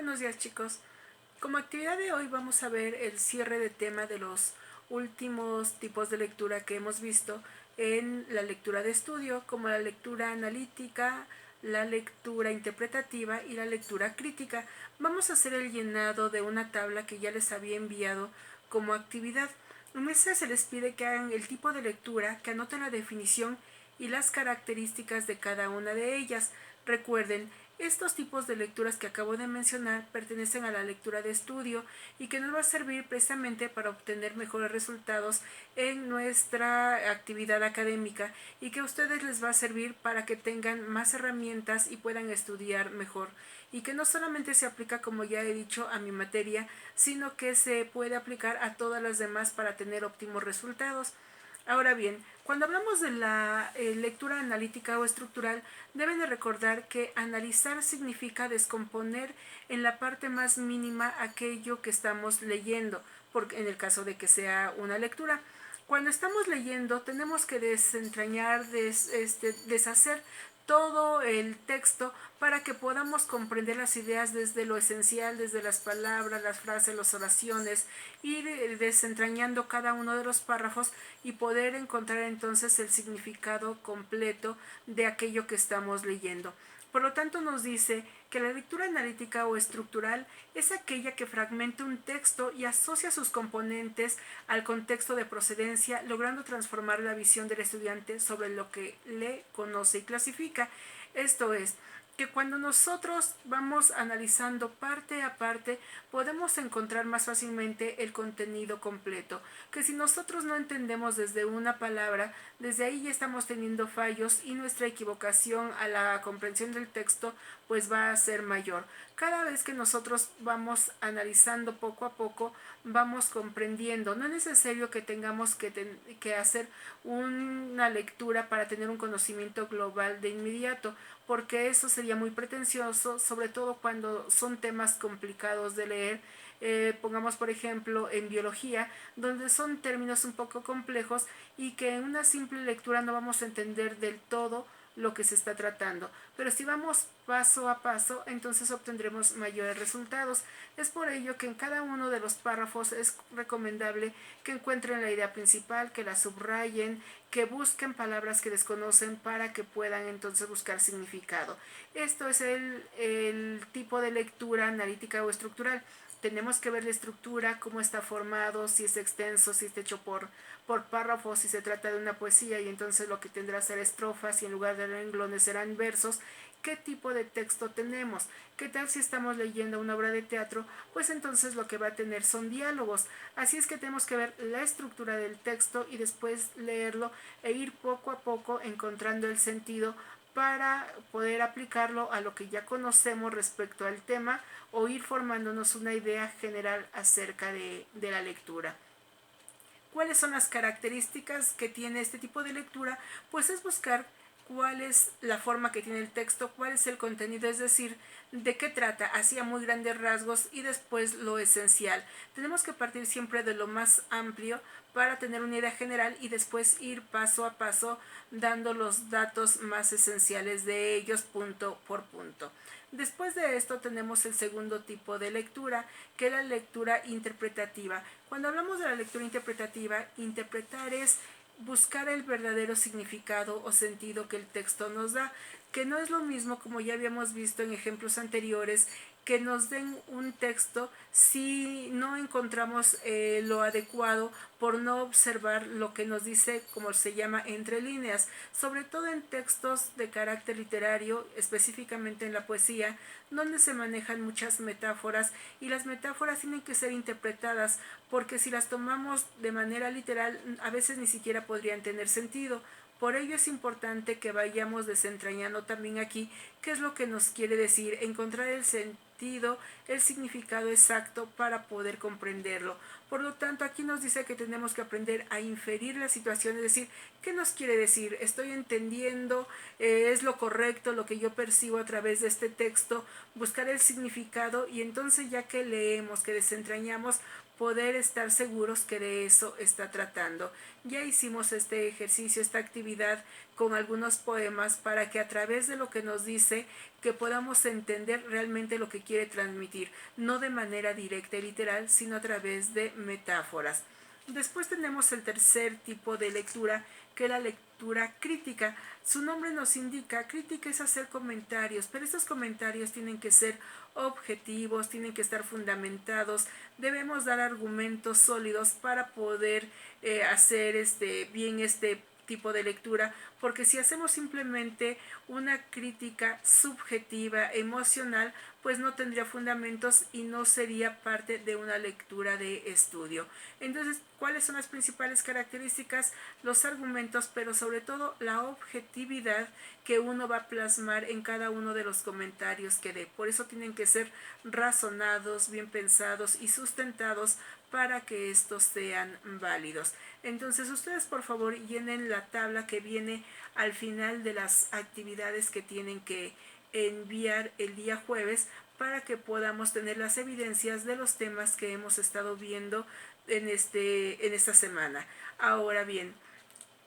Buenos días, chicos. Como actividad de hoy vamos a ver el cierre de tema de los últimos tipos de lectura que hemos visto en la lectura de estudio, como la lectura analítica, la lectura interpretativa y la lectura crítica. Vamos a hacer el llenado de una tabla que ya les había enviado como actividad. En esta se les pide que hagan el tipo de lectura, que anoten la definición y las características de cada una de ellas. Recuerden, estos tipos de lecturas que acabo de mencionar pertenecen a la lectura de estudio y que nos va a servir precisamente para obtener mejores resultados en nuestra actividad académica y que a ustedes les va a servir para que tengan más herramientas y puedan estudiar mejor. Y que no solamente se aplica, como ya he dicho, a mi materia, sino que se puede aplicar a todas las demás para tener óptimos resultados. Ahora bien, cuando hablamos de la lectura analítica o estructural, deben de recordar que analizar significa descomponer en la parte más mínima aquello que estamos leyendo, porque en el caso de que sea una lectura. Cuando estamos leyendo tenemos que desentrañar, deshacer todo el texto para que podamos comprender las ideas desde lo esencial, desde las palabras, las frases, las oraciones, ir desentrañando cada uno de los párrafos y poder encontrar entonces el significado completo de aquello que estamos leyendo. Por lo tanto, nos dice que la lectura analítica o estructural es aquella que fragmenta un texto y asocia sus componentes al contexto de procedencia, logrando transformar la visión del estudiante sobre lo que lee, conoce y clasifica. Esto es, que cuando nosotros vamos analizando parte a parte, podemos encontrar más fácilmente el contenido completo. Que si nosotros no entendemos desde una palabra, desde ahí ya estamos teniendo fallos y nuestra equivocación a la comprensión del texto pues va a ser mayor. Cada vez que nosotros vamos analizando poco a poco, vamos comprendiendo. No es necesario que tengamos que hacer una lectura para tener un conocimiento global de inmediato, porque eso sería muy pretencioso, sobre todo cuando son temas complicados de leer. Pongamos por ejemplo en biología, donde son términos un poco complejos y que en una simple lectura no vamos a entender del todo lo que se está tratando. Pero si vamos paso a paso, entonces obtendremos mayores resultados. Es por ello que en cada uno de los párrafos es recomendable que encuentren la idea principal, que la subrayen, que busquen palabras que desconocen para que puedan entonces buscar significado. Esto es el tipo de lectura analítica o estructural. Tenemos que ver la estructura, cómo está formado, si es extenso, si está hecho por párrafos, si se trata de una poesía y entonces lo que tendrá ser estrofas y en lugar de renglones serán versos. ¿Qué tipo de texto tenemos? ¿Qué tal si estamos leyendo una obra de teatro? Pues entonces lo que va a tener son diálogos. Así es que tenemos que ver la estructura del texto y después leerlo e ir poco a poco encontrando el sentido para poder aplicarlo a lo que ya conocemos respecto al tema o ir formándonos una idea general acerca de la lectura. ¿Cuáles son las características que tiene este tipo de lectura? Pues es buscar cuál es la forma que tiene el texto, cuál es el contenido, es decir, de qué trata, así a muy grandes rasgos y después lo esencial. Tenemos que partir siempre de lo más amplio para tener una idea general y después ir paso a paso dando los datos más esenciales de ellos punto por punto. Después de esto tenemos el segundo tipo de lectura, que es la lectura interpretativa. Cuando hablamos de la lectura interpretativa, interpretar es buscar el verdadero significado o sentido que el texto nos da, que no es lo mismo, como ya habíamos visto en ejemplos anteriores, que nos den un texto si no encontramos lo adecuado por no observar lo que nos dice, como se llama, entre líneas, sobre todo en textos de carácter literario, específicamente en la poesía, donde se manejan muchas metáforas y las metáforas tienen que ser interpretadas, porque si las tomamos de manera literal a veces ni siquiera podrían tener sentido. Por ello es importante que vayamos desentrañando también aquí qué es lo que nos quiere decir, encontrar el sentido, el significado exacto para poder comprenderlo. Por lo tanto, aquí nos dice que tenemos que aprender a inferir la situación, es decir, ¿qué nos quiere decir? ¿Estoy entendiendo? ¿Es lo correcto lo que yo percibo a través de este texto? Buscar el significado y entonces ya que leemos, que desentrañamos, poder estar seguros que de eso está tratando. Ya hicimos este ejercicio, esta actividad con algunos poemas para que a través de lo que nos dice que podamos entender realmente lo que quiere transmitir, no de manera directa y literal, sino a través de metáforas. Después tenemos el tercer tipo de lectura, que es la lectura crítica. Su nombre nos indica, crítica es hacer comentarios, pero estos comentarios tienen que ser objetivos, tienen que estar fundamentados, debemos dar argumentos sólidos para poder hacer bien este tipo de lectura, porque si hacemos simplemente una crítica subjetiva, emocional, pues no tendría fundamentos y no sería parte de una lectura de estudio. Entonces, ¿cuáles son las principales características? Los argumentos, pero sobre todo la objetividad que uno va a plasmar en cada uno de los comentarios que dé. Por eso tienen que ser razonados, bien pensados y sustentados para que estos sean válidos. Entonces ustedes por favor llenen la tabla que viene al final de las actividades que tienen que enviar el día jueves para que podamos tener las evidencias de los temas que hemos estado viendo en esta semana. Ahora bien,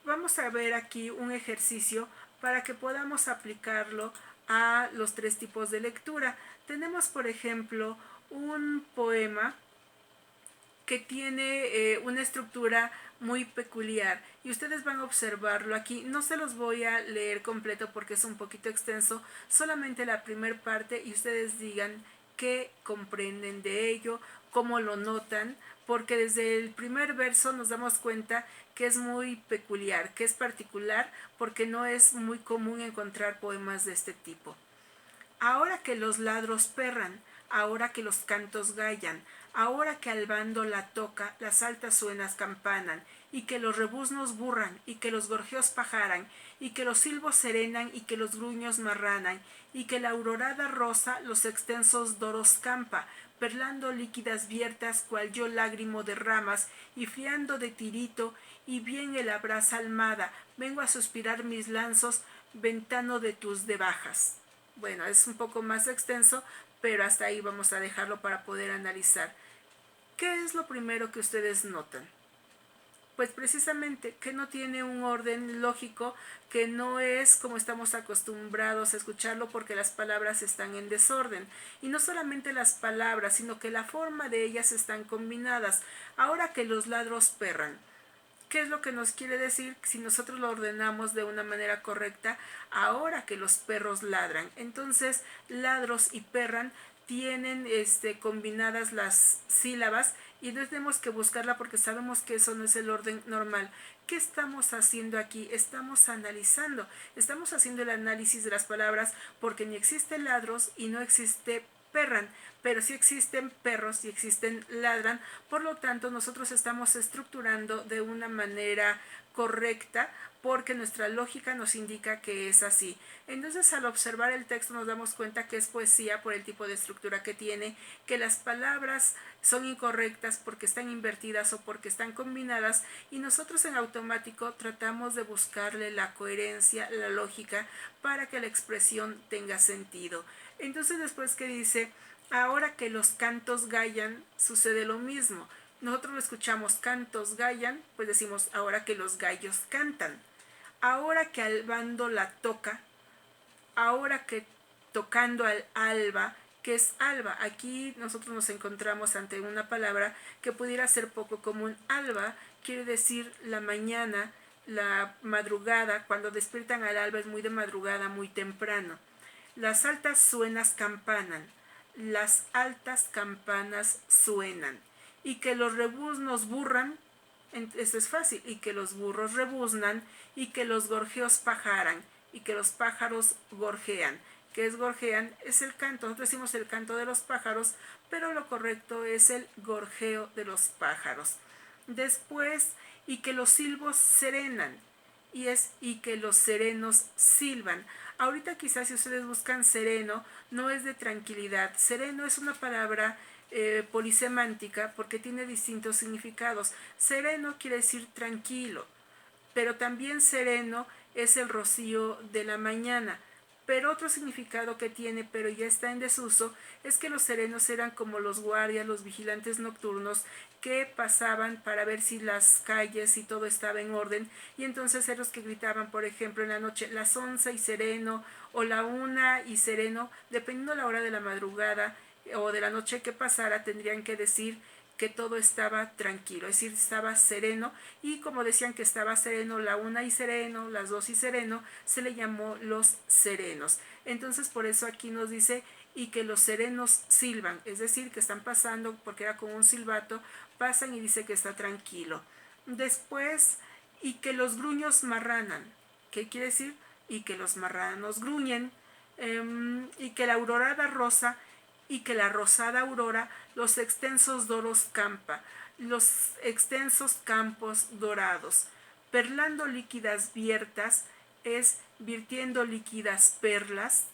vamos a ver aquí un ejercicio para que podamos aplicarlo a los tres tipos de lectura. Tenemos, por ejemplo, un poema que tiene una estructura muy peculiar y ustedes van a observarlo aquí. No se los voy a leer completo porque es un poquito extenso, solamente la primera parte y ustedes digan qué comprenden de ello, cómo lo notan, porque desde el primer verso nos damos cuenta que es muy peculiar, que es particular, porque no es muy común encontrar poemas de este tipo. Ahora que los ladros perran, ahora que los cantos gallan, ahora que al bando la toca, las altas suenas campanan, y que los rebuznos burran, y que los gorjeos pajaran, y que los silbos serenan, y que los gruños marranan, y que la aurorada rosa los extensos doros campa, perlando líquidas viertas, cual yo lágrimo de ramas, y friando de tirito, y bien el abraza almada, vengo a suspirar mis lanzos, ventano de tus debajas. Bueno, es un poco más extenso, pero hasta ahí vamos a dejarlo para poder analizar. ¿Qué es lo primero que ustedes notan? Pues precisamente que no tiene un orden lógico, que no es como estamos acostumbrados a escucharlo porque las palabras están en desorden. Y no solamente las palabras, sino que la forma de ellas están combinadas. Ahora que los ladros perran, ¿qué es lo que nos quiere decir? Si nosotros lo ordenamos de una manera correcta, ahora que los perros ladran. Entonces, ladros y perran tienen combinadas las sílabas y no tenemos que buscarla porque sabemos que eso no es el orden normal. ¿Qué estamos haciendo aquí? Estamos analizando, estamos haciendo el análisis de las palabras porque ni existe ladros y no existe perran, pero sí existen perros y existen ladran, por lo tanto nosotros estamos estructurando de una manera correcta porque nuestra lógica nos indica que es así. Entonces al observar el texto nos damos cuenta que es poesía por el tipo de estructura que tiene, que las palabras son incorrectas porque están invertidas o porque están combinadas y nosotros en automático tratamos de buscarle la coherencia, la lógica para que la expresión tenga sentido. Entonces después que dice, ahora que los cantos gallan, sucede lo mismo. Nosotros escuchamos cantos gallan, pues decimos ahora que los gallos cantan. Ahora que al bando la toca, ahora que tocando al alba, que es alba. Aquí nosotros nos encontramos ante una palabra que pudiera ser poco común. Alba quiere decir la mañana, la madrugada, cuando despiertan al alba es muy de madrugada, muy temprano. Las altas suenas campanan, las altas campanas suenan. Y que los rebuznos burran, esto es fácil, y que los burros rebuznan, y que los gorjeos pajaran, y que los pájaros gorjean. ¿Qué es gorjean? Es el canto. Nosotros decimos el canto de los pájaros, pero lo correcto es el gorjeo de los pájaros. Después, y que los silbos serenan, y que los serenos silban. Ahorita quizás si ustedes buscan sereno, no es de tranquilidad. Sereno es una palabra polisemántica porque tiene distintos significados. Sereno quiere decir tranquilo, pero también sereno es el rocío de la mañana, Pero otro significado que tiene, pero ya está en desuso, es que los serenos eran como los guardias, los vigilantes nocturnos que pasaban para ver si las calles y todo estaba en orden, y entonces eran los que gritaban, por ejemplo, en la noche, las 11 y sereno, o la 1 y sereno, dependiendo la hora de la madrugada o de la noche que pasara, tendrían que decir que todo estaba tranquilo, es decir, estaba sereno, y como decían que estaba sereno la 1 y sereno, las 2 y sereno, se le llamó los serenos. Entonces por eso aquí nos dice y que los serenos silban, es decir, que están pasando, porque era con un silbato, pasan y dice que está tranquilo. Después, y que los gruños marranan, ¿qué quiere decir? Y que los marranos gruñen, y que la aurorada rosa y que la rosada aurora, los extensos doros campa, los extensos campos dorados, perlando líquidas viertas, es virtiendo líquidas perlas,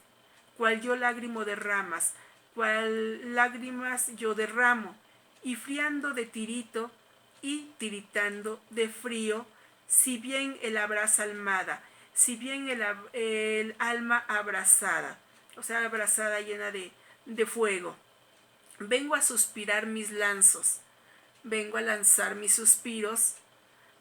cual yo lágrimo derramas, cual lágrimas yo derramo, y friando de tirito y tiritando de frío, si bien el abraza almada, si bien el alma abrazada, o sea, abrazada llena de fuego. Vengo a suspirar mis lanzos, vengo a lanzar mis suspiros,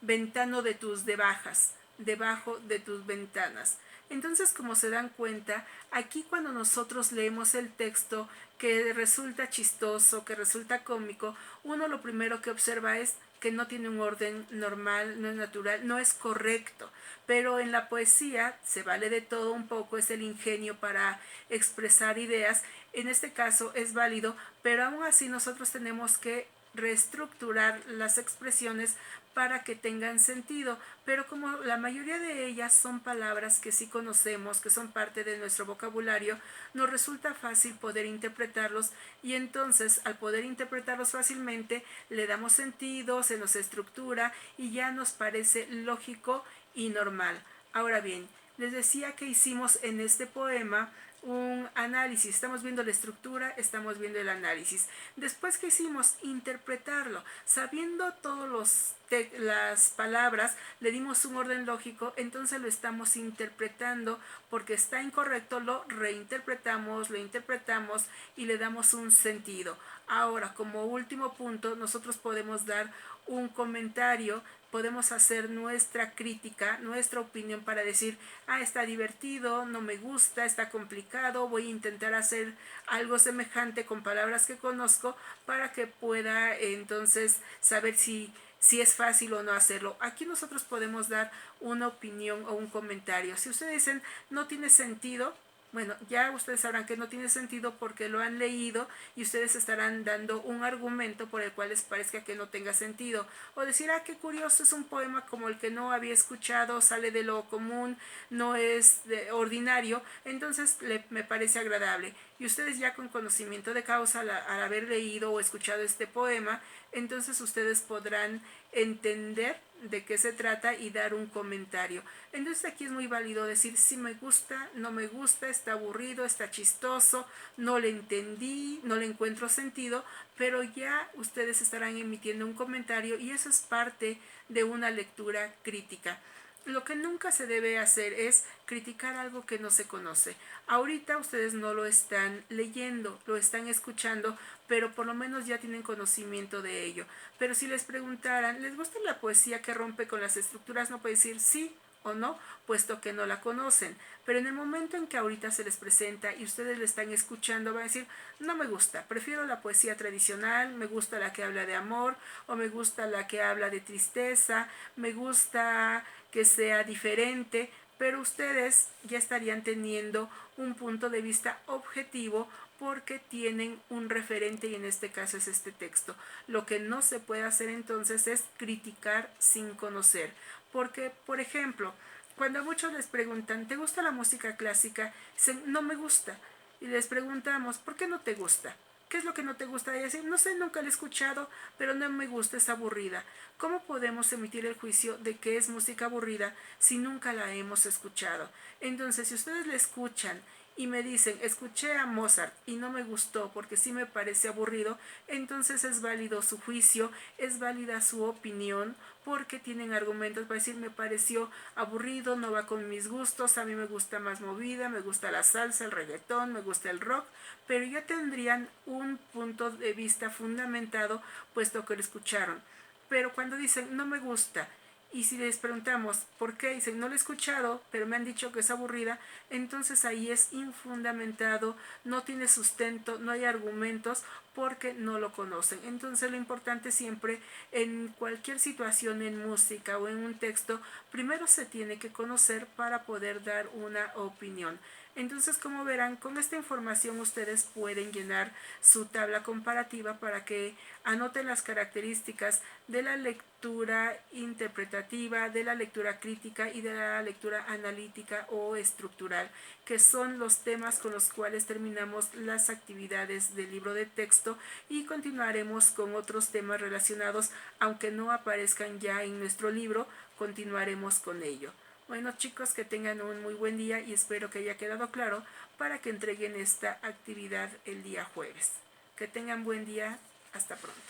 ventano de tus debajas, debajo de tus ventanas. Entonces, como se dan cuenta, aquí cuando nosotros leemos el texto que resulta chistoso, que resulta cómico, uno lo primero que observa es que no tiene un orden normal, no es natural, no es correcto. Pero en la poesía se vale de todo un poco, es el ingenio para expresar ideas. En este caso es válido, pero aún así nosotros tenemos que reestructurar las expresiones para que tengan sentido, pero como la mayoría de ellas son palabras que sí conocemos, que son parte de nuestro vocabulario, nos resulta fácil poder interpretarlos, y entonces al poder interpretarlos fácilmente le damos sentido, se nos estructura y ya nos parece lógico y normal. Ahora bien, les decía que hicimos en este poema un análisis, estamos viendo la estructura, estamos viendo el análisis. Después que hicimos interpretarlo, sabiendo todas las palabras, le dimos un orden lógico, entonces lo estamos interpretando, porque está incorrecto, lo reinterpretamos, lo interpretamos y le damos un sentido. Ahora, como último punto, nosotros podemos dar un comentario, podemos hacer nuestra crítica, nuestra opinión para decir, está divertido, no me gusta, está complicado, voy a intentar hacer algo semejante con palabras que conozco para que pueda entonces saber si es fácil o no hacerlo. Aquí nosotros podemos dar una opinión o un comentario. Si ustedes dicen no tiene sentido, bueno, ya ustedes sabrán que no tiene sentido porque lo han leído, y ustedes estarán dando un argumento por el cual les parezca que no tenga sentido. O decir, qué curioso, es un poema como el que no había escuchado, sale de lo común, no es ordinario, entonces me parece agradable. Y ustedes ya con conocimiento de causa, al haber leído o escuchado este poema, entonces ustedes podrán entender de qué se trata y dar un comentario. Entonces aquí es muy válido decir si me gusta, no me gusta, está aburrido, está chistoso, no le entendí, no le encuentro sentido, pero ya ustedes estarán emitiendo un comentario, y eso es parte de una lectura crítica. Lo que nunca se debe hacer es criticar algo que no se conoce. Ahorita ustedes no lo están leyendo, lo están escuchando, pero por lo menos ya tienen conocimiento de ello. Pero si les preguntaran, ¿les gusta la poesía que rompe con las estructuras? No puede decir sí o no, puesto que no la conocen. Pero en el momento en que ahorita se les presenta y ustedes le están escuchando, van a decir, no me gusta, prefiero la poesía tradicional, me gusta la que habla de amor, o me gusta la que habla de tristeza, me gusta que sea diferente, pero ustedes ya estarían teniendo un punto de vista objetivo porque tienen un referente, y en este caso es este texto. Lo que no se puede hacer entonces es criticar sin conocer, porque, por ejemplo, cuando a muchos les preguntan, ¿te gusta la música clásica? Dicen, no me gusta. Y les preguntamos, ¿por qué no te gusta? ¿Qué es lo que no te gusta? Y decir, no sé, nunca la he escuchado, pero no me gusta, es aburrida. ¿Cómo podemos emitir el juicio de que es música aburrida si nunca la hemos escuchado? Entonces, si ustedes la escuchan y me dicen, escuché a Mozart y no me gustó porque sí me parece aburrido, entonces es válido su juicio, es válida su opinión, porque tienen argumentos para decir, me pareció aburrido, no va con mis gustos, a mí me gusta más movida, me gusta la salsa, el reggaetón, me gusta el rock, pero ya tendrían un punto de vista fundamentado puesto que lo escucharon. Pero cuando dicen, no me gusta, y si les preguntamos por qué, dicen, no lo he escuchado, pero me han dicho que es aburrida, entonces ahí es infundamentado, no tiene sustento, no hay argumentos porque no lo conocen. Entonces lo importante siempre en cualquier situación en música o en un texto, primero se tiene que conocer para poder dar una opinión. Entonces, como verán, con esta información ustedes pueden llenar su tabla comparativa para que anoten las características de la lectura interpretativa, de la lectura crítica y de la lectura analítica o estructural, que son los temas con los cuales terminamos las actividades del libro de texto, y continuaremos con otros temas relacionados, aunque no aparezcan ya en nuestro libro, continuaremos con ello. Bueno chicos, que tengan un muy buen día y espero que haya quedado claro para que entreguen esta actividad el día jueves. Que tengan buen día, hasta pronto.